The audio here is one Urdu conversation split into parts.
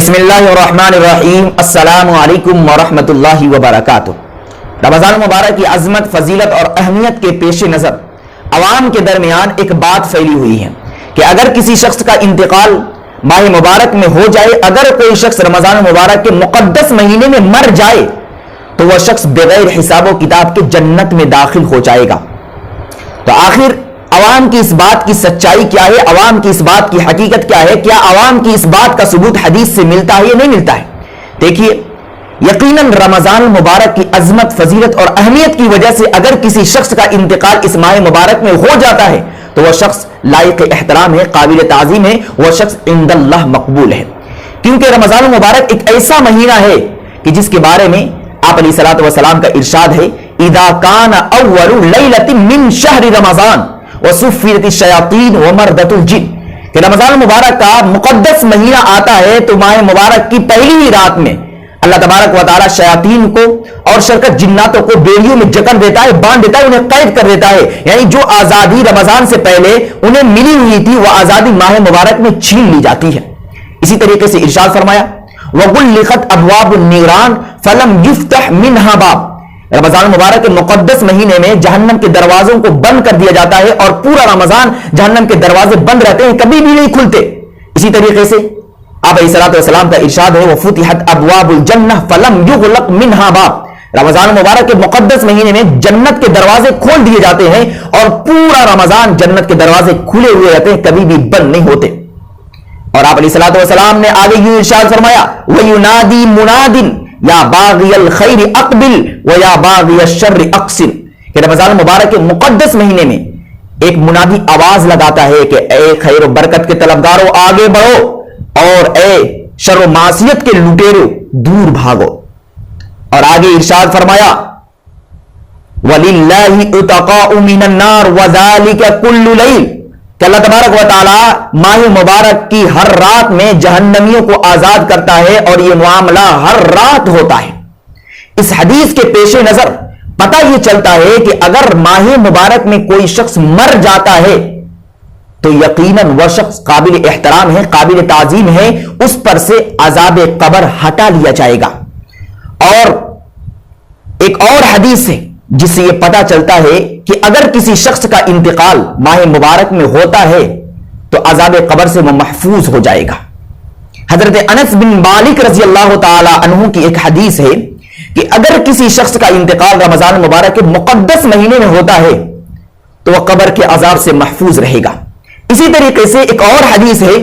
بسم اللہ الرحمن الرحیم۔ السلام علیکم ورحمۃ اللہ وبرکاتہ۔ رمضان المبارک کی عظمت، فضیلت اور اہمیت کے پیش نظر عوام کے درمیان ایک بات پھیلی ہوئی ہے کہ اگر کسی شخص کا انتقال ماہ مبارک میں ہو جائے، اگر کوئی شخص رمضان المبارک کے مقدس مہینے میں مر جائے تو وہ شخص بغیر حساب و کتاب کے جنت میں داخل ہو جائے گا۔ تو آخر عوام کی اس بات کی سچائی کیا ہے؟ عوام کی اس بات کی حقیقت کیا ہے؟ کیا عوام کی اس بات کا ثبوت حدیث سے ملتا ہے یا نہیں ملتا ہے؟ دیکھیے، یقیناً رمضان المبارک کی عظمت، فضیلت اور اہمیت کی وجہ سے اگر کسی شخص کا انتقال اس ماہ مبارک میں ہو جاتا ہے تو وہ شخص لائق احترام ہے، قابل تعظیم ہے، وہ شخص عند اللہ مقبول ہے، کیونکہ رمضان المبارک ایک ایسا مہینہ ہے کہ جس کے بارے میں آپ علیہ الصلوۃ والسلام کا ارشاد ہے، اذا کان اول لیلۃ من شہر رمضان وصفیت الشیاطین ومردۃ الجن، کہ رمضان المبارک کا مقدس مہینہ آتا ہے تو ماہ مبارک کی پہلی ہی رات میں اللہ تبارک و تعالی شیاطین کو اور شرکت جناتوں کو بیڑیوں میں جکڑ دیتا ہے، باندھ دیتا ہے، انہیں قید کر دیتا ہے، یعنی جو آزادی رمضان سے پہلے انہیں ملی ہوئی تھی وہ آزادی ماہ مبارک میں چھین لی جاتی ہے۔ اسی طریقے سے ارشاد فرمایا، وغلقت ابواب النیران فلم یفتح منها باب، رمضان مبارک کے مقدس مہینے میں جہنم کے دروازوں کو بند کر دیا جاتا ہے اور پورا رمضان جہنم کے دروازے بند رہتے ہیں، کبھی بھی نہیں کھلتے۔ اسی طریقے سے آپ علیہ الصلوۃ والسلام کا ارشاد ہے، وفتحت ابواب الجنہ فلم یغلق منها باب، رمضان مبارک کے مقدس مہینے میں جنت کے دروازے کھول دیے جاتے ہیں اور پورا رمضان جنت کے دروازے کھلے ہوئے رہتے ہیں، کبھی بھی بند نہیں ہوتے۔ اور آپ علیہ الصلوۃ والسلام نے آگے یہ ارشاد فرمایا، وَيُنَادِي مُنَادٍ یا باغی الخیر اقبل و یا باغی الشر اقصر، کہ رمضان مبارک کے مقدس مہینے میں ایک منادی آواز لگاتا ہے کہ اے خیر و برکت کے طلبگاروں آگے بڑھو اور اے شر و معصیت کے لٹیرو دور بھاگو۔ اور آگے ارشاد فرمایا، وَلِلَّهِ اُتَقَاءُ مِنَ النَّارِ وَذَلِكَ كُلُّ لَيْلٍ، کہ اللہ تبارک و تعالی ماہ مبارک کی ہر رات میں جہنمیوں کو آزاد کرتا ہے اور یہ معاملہ ہر رات ہوتا ہے۔ اس حدیث کے پیش نظر پتہ یہ چلتا ہے کہ اگر ماہ مبارک میں کوئی شخص مر جاتا ہے تو یقیناً وہ شخص قابل احترام ہے، قابل تعظیم ہے، اس پر سے عذاب قبر ہٹا لیا جائے گا۔ اور ایک اور حدیث ہے جس سے یہ پتہ چلتا ہے کہ اگر کسی شخص کا انتقال ماہ مبارک میں ہوتا ہے تو عذاب قبر سے وہ محفوظ ہو جائے گا۔ حضرت انس بن مالک رضی اللہ تعالی عنہ کی ایک حدیث ہے کہ اگر کسی شخص کا انتقال رمضان مبارک کے مقدس مہینے میں ہوتا ہے تو وہ قبر کے عذاب سے محفوظ رہے گا۔ اسی طریقے سے ایک اور حدیث ہے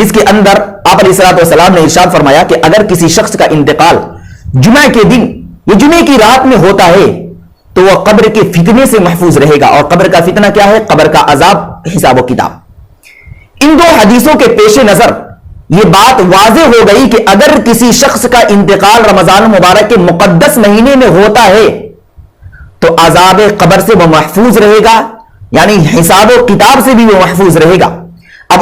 جس کے اندر آپ علیہ الصلوۃ والسلام نے ارشاد فرمایا کہ اگر کسی شخص کا انتقال جمعہ کے دن یا جمعے کی رات میں ہوتا ہے تو وہ قبر کے فتنے سے محفوظ رہے گا۔ اور قبر کا فتنہ کیا ہے؟ قبر کا عذاب، حساب و کتاب۔ ان دو حدیثوں کے پیش نظر یہ بات واضح ہو گئی کہ اگر کسی شخص کا انتقال رمضان مبارک کے مقدس مہینے میں ہوتا ہے تو عذاب قبر سے وہ محفوظ رہے گا، یعنی حساب و کتاب سے بھی وہ محفوظ رہے گا۔ اب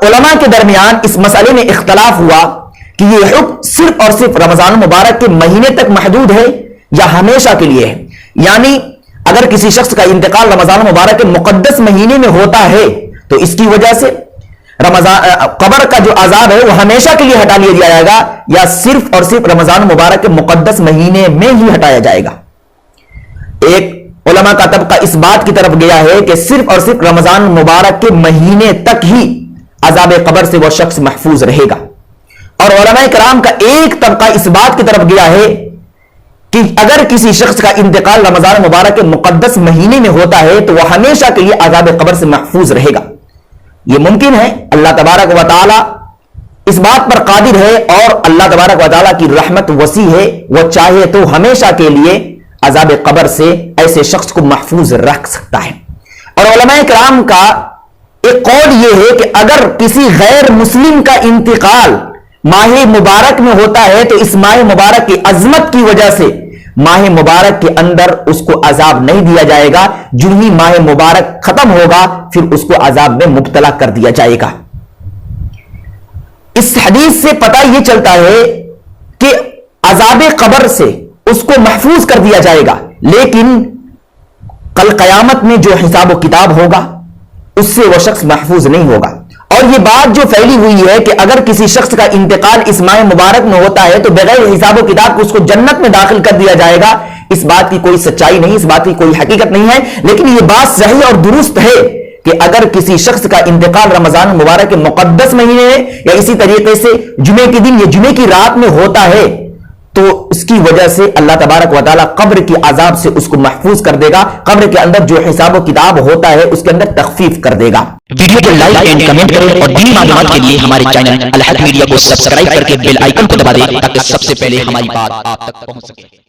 علماء کے درمیان اس مسئلے میں اختلاف ہوا کہ یہ حکم صرف اور صرف رمضان مبارک کے مہینے تک محدود ہے یا ہمیشہ کے لیے ہے، یعنی اگر کسی شخص کا انتقال رمضان مبارک کے مقدس مہینے میں ہوتا ہے تو اس کی وجہ سے قبر کا جو عذاب ہے وہ ہمیشہ کے لیے ہٹا لیا جائے گا، یا صرف اور صرف رمضان مبارک کے مقدس مہینے میں ہی ہٹایا جائے گا۔ ایک علماء کا طبقہ اس بات کی طرف گیا ہے کہ صرف اور صرف رمضان مبارک کے مہینے تک ہی عذاب قبر سے وہ شخص محفوظ رہے گا، اور علماء کرام کا ایک طبقہ اس بات کی طرف گیا ہے کہ اگر کسی شخص کا انتقال رمضان مبارک کے مقدس مہینے میں ہوتا ہے تو وہ ہمیشہ کے لیے عذاب قبر سے محفوظ رہے گا۔ یہ ممکن ہے، اللہ تبارک و تعالی اس بات پر قادر ہے، اور اللہ تبارک و تعالی کی رحمت وسیع ہے، وہ چاہے تو ہمیشہ کے لیے عذاب قبر سے ایسے شخص کو محفوظ رکھ سکتا ہے۔ اور علماء کرام کا ایک قول یہ ہے کہ اگر کسی غیر مسلم کا انتقال ماہ مبارک میں ہوتا ہے تو اس ماہ مبارک کی عظمت کی وجہ سے ماہ مبارک کے اندر اس کو عذاب نہیں دیا جائے گا، جو ہی ماہ مبارک ختم ہوگا پھر اس کو عذاب میں مبتلا کر دیا جائے گا۔ اس حدیث سے پتہ یہ چلتا ہے کہ عذاب قبر سے اس کو محفوظ کر دیا جائے گا، لیکن کل قیامت میں جو حساب و کتاب ہوگا اس سے وہ شخص محفوظ نہیں ہوگا۔ اور یہ بات جو پھیلی ہوئی ہے کہ اگر کسی شخص کا انتقال اس ماہ مبارک میں ہوتا ہے تو بغیر حساب و کتاب اس کو جنت میں داخل کر دیا جائے گا، اس بات کی کوئی سچائی نہیں، اس بات کی کوئی حقیقت نہیں ہے. لیکن یہ بات صحیح اور درست ہے کہ اگر کسی شخص کا انتقال رمضان المبارک کے مقدس مہینے یا اسی طریقے سے جمعے کے دن یا جمعے کی رات میں ہوتا ہے تو اس کی وجہ سے اللہ تبارک و تعالیٰ قبر کی عذاب سے اس کو محفوظ کر دے گا، قبر کے اندر جو حساب و کتاب ہوتا ہے اس کے اندر تخفیف کر دے گا. ویڈیو کو لائک اینڈ کمنٹ کریں اور دینی معلومات کے لیے ہمارے چینل الحق میڈیا کو سبسکرائب کر کے بیل آئیکن کو دبا دیں تاکہ سب سے پہلے ہماری بات آپ تک پہنچ سکے.